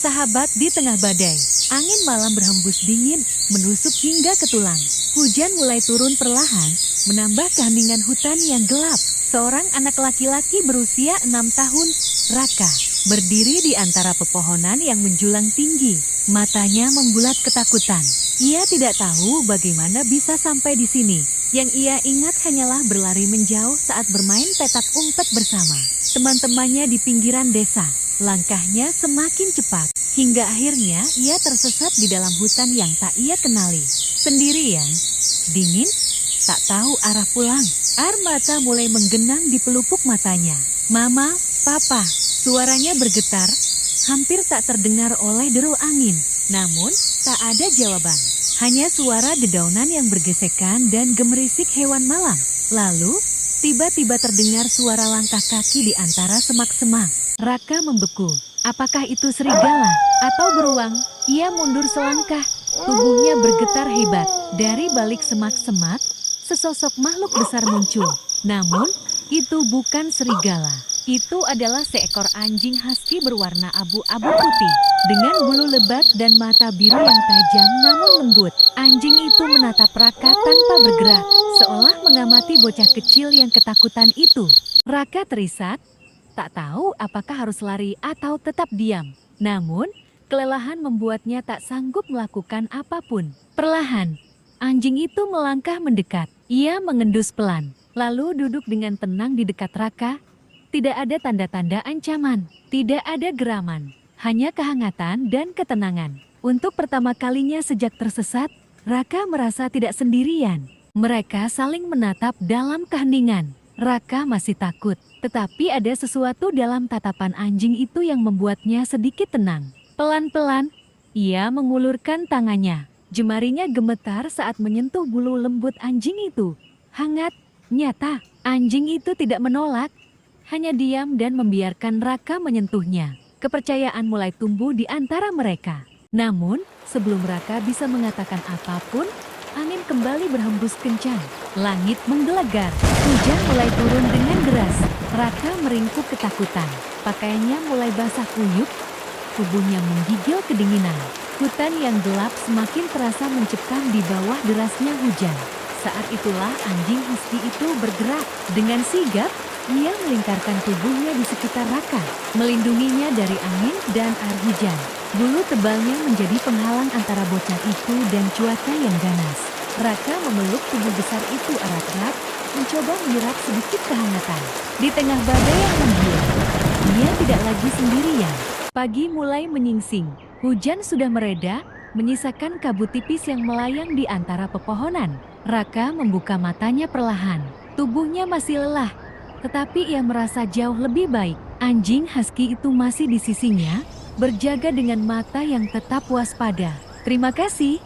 Sahabat di tengah badai, angin malam berhembus dingin, menusuk hingga ke tulang. Hujan mulai turun perlahan, menambah keheningan hutan yang gelap. Seorang anak laki-laki berusia 6 tahun, Raka, berdiri di antara pepohonan yang menjulang tinggi. Matanya membulat ketakutan. Ia tidak tahu bagaimana bisa sampai di sini. Yang ia ingat hanyalah berlari menjauh saat bermain petak umpet bersama teman-temannya di pinggiran desa. Langkahnya semakin cepat, hingga akhirnya ia tersesat di dalam hutan yang tak ia kenali. Sendirian, dingin, tak tahu arah pulang. Air mata mulai menggenang di pelupuk matanya. Mama, Papa, suaranya bergetar, hampir tak terdengar oleh deru angin. Namun, tak ada jawaban. Hanya suara dedaunan yang bergesekan dan gemerisik hewan malam. Lalu, tiba-tiba terdengar suara langkah kaki di antara semak-semak. Raka membeku. Apakah itu serigala atau beruang? Ia mundur selangkah. Tubuhnya bergetar hebat. Dari balik semak-semak, sesosok makhluk besar muncul. Namun, itu bukan serigala. Itu adalah seekor anjing husky berwarna abu-abu putih. Dengan bulu lebat dan mata biru yang tajam namun lembut. Anjing itu menatap Raka tanpa bergerak, seolah mengamati bocah kecil yang ketakutan itu. Raka terisak, tak tahu apakah harus lari atau tetap diam. Namun, kelelahan membuatnya tak sanggup melakukan apapun. Perlahan, anjing itu melangkah mendekat. Ia mengendus pelan, lalu duduk dengan tenang di dekat Raka. Tidak ada tanda-tanda ancaman, tidak ada geraman, hanya kehangatan dan ketenangan. Untuk pertama kalinya sejak tersesat, Raka merasa tidak sendirian. Mereka saling menatap dalam keheningan. Raka masih takut, tetapi ada sesuatu dalam tatapan anjing itu yang membuatnya sedikit tenang. Pelan-pelan, ia mengulurkan tangannya. Jemarinya gemetar saat menyentuh bulu lembut anjing itu. Hangat, nyata, anjing itu tidak menolak. Hanya diam dan membiarkan Raka menyentuhnya. Kepercayaan mulai tumbuh di antara mereka. Namun, sebelum Raka bisa mengatakan apapun, angin kembali berhembus kencang. Langit menggelegar. Hujan mulai turun dengan deras. Raka meringkuk ketakutan. Pakaiannya mulai basah kuyup. Tubuhnya menggigil kedinginan. Hutan yang gelap semakin terasa mencekam di bawah derasnya hujan. Saat itulah anjing husky itu bergerak. Dengan sigap, ia melingkarkan tubuhnya di sekitar Raka, melindunginya dari angin dan air hujan. Bulu tebalnya menjadi penghalang antara bocah itu dan cuaca yang ganas. Raka memeluk tubuh besar itu erat-erat, mencoba menyerap sedikit kehangatan. Di tengah badai yang menggila, ia tidak lagi sendirian. Pagi mulai menyingsing. Hujan sudah mereda, menyisakan kabut tipis yang melayang di antara pepohonan. Raka membuka matanya perlahan. Tubuhnya masih lelah, tetapi ia merasa jauh lebih baik. Anjing husky itu masih di sisinya, berjaga dengan mata yang tetap waspada. "Terima kasih,"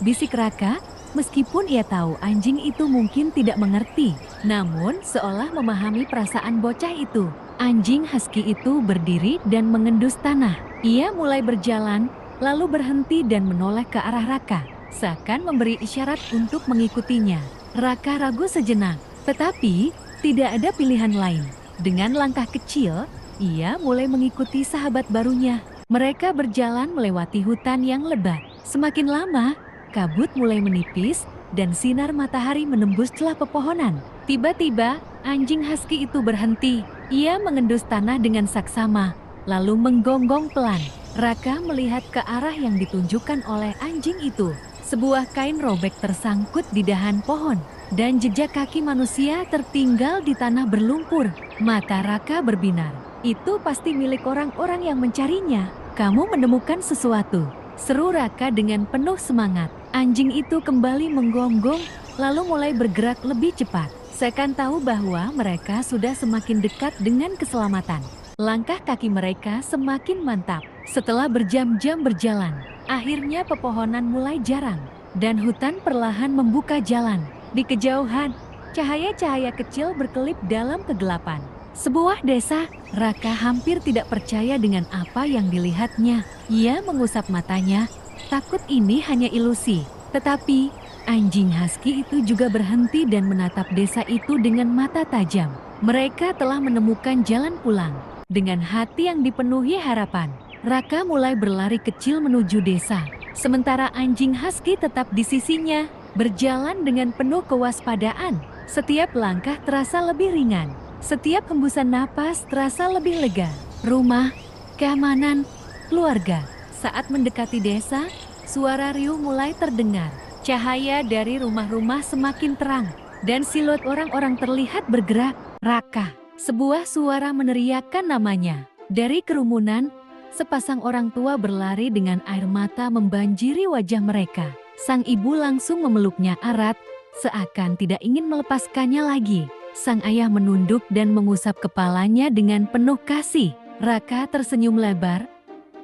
bisik Raka, meskipun ia tahu anjing itu mungkin tidak mengerti. Namun, seolah memahami perasaan bocah itu, anjing husky itu berdiri dan mengendus tanah. Ia mulai berjalan, lalu berhenti dan menoleh ke arah Raka, seakan memberi isyarat untuk mengikutinya. Raka ragu sejenak, tetapi tidak ada pilihan lain. Dengan langkah kecil, ia mulai mengikuti sahabat barunya. Mereka berjalan melewati hutan yang lebat. Semakin lama, kabut mulai menipis dan sinar matahari menembus celah pepohonan. Tiba-tiba, anjing husky itu berhenti. Ia mengendus tanah dengan saksama, lalu menggonggong pelan. Raka melihat ke arah yang ditunjukkan oleh anjing itu. Sebuah kain robek tersangkut di dahan pohon, dan jejak kaki manusia tertinggal di tanah berlumpur. Mata Raka berbinar. Itu pasti milik orang-orang yang mencarinya. "Kamu menemukan sesuatu," seru Raka dengan penuh semangat. Anjing itu kembali menggonggong, lalu mulai bergerak lebih cepat. Seakan tahu bahwa mereka sudah semakin dekat dengan keselamatan. Langkah kaki mereka semakin mantap. Setelah berjam-jam berjalan, akhirnya pepohonan mulai jarang, dan hutan perlahan membuka jalan. Di kejauhan, cahaya-cahaya kecil berkelip dalam kegelapan. Sebuah desa. Raka hampir tidak percaya dengan apa yang dilihatnya. Ia mengusap matanya, takut ini hanya ilusi. Tetapi, anjing husky itu juga berhenti dan menatap desa itu dengan mata tajam. Mereka telah menemukan jalan pulang. Dengan hati yang dipenuhi harapan, Raka mulai berlari kecil menuju desa. Sementara anjing husky tetap di sisinya, berjalan dengan penuh kewaspadaan. Setiap langkah terasa lebih ringan. Setiap hembusan napas terasa lebih lega. Rumah, keamanan, keluarga. Saat mendekati desa, suara riuh mulai terdengar. Cahaya dari rumah-rumah semakin terang, dan siluet orang-orang terlihat bergerak. Raka, sebuah suara meneriakkan namanya. Dari kerumunan, sepasang orang tua berlari dengan air mata membanjiri wajah mereka. Sang ibu langsung memeluknya erat, seakan tidak ingin melepaskannya lagi. Sang ayah menunduk dan mengusap kepalanya dengan penuh kasih. Raka tersenyum lebar.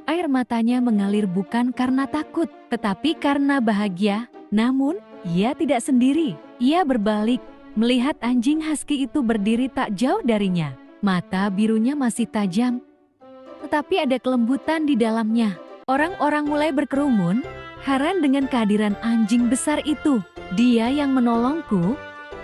Air matanya mengalir bukan karena takut, tetapi karena bahagia. Namun, ia tidak sendiri. Ia berbalik, melihat anjing husky itu berdiri tak jauh darinya. Mata birunya masih tajam, tetapi ada kelembutan di dalamnya. Orang-orang mulai berkerumun, heran dengan kehadiran anjing besar itu. Dia yang menolongku,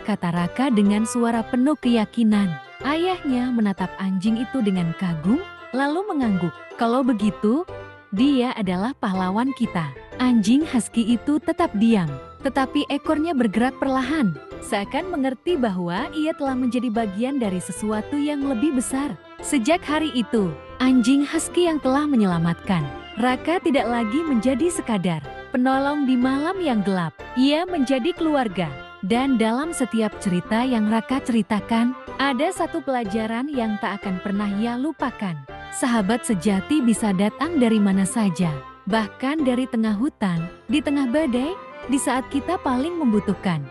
kata Raka dengan suara penuh keyakinan. Ayahnya menatap anjing itu dengan kagum, lalu mengangguk. Kalau begitu, dia adalah pahlawan kita. Anjing husky itu tetap diam, tetapi ekornya bergerak perlahan, seakan mengerti bahwa ia telah menjadi bagian dari sesuatu yang lebih besar. Sejak hari itu, anjing husky yang telah menyelamatkan Raka tidak lagi menjadi sekadar penolong di malam yang gelap. Ia menjadi keluarga. Dan dalam setiap cerita yang Raka ceritakan, ada satu pelajaran yang tak akan pernah ia lupakan. Sahabat sejati bisa datang dari mana saja, bahkan dari tengah hutan, di tengah badai, di saat kita paling membutuhkan.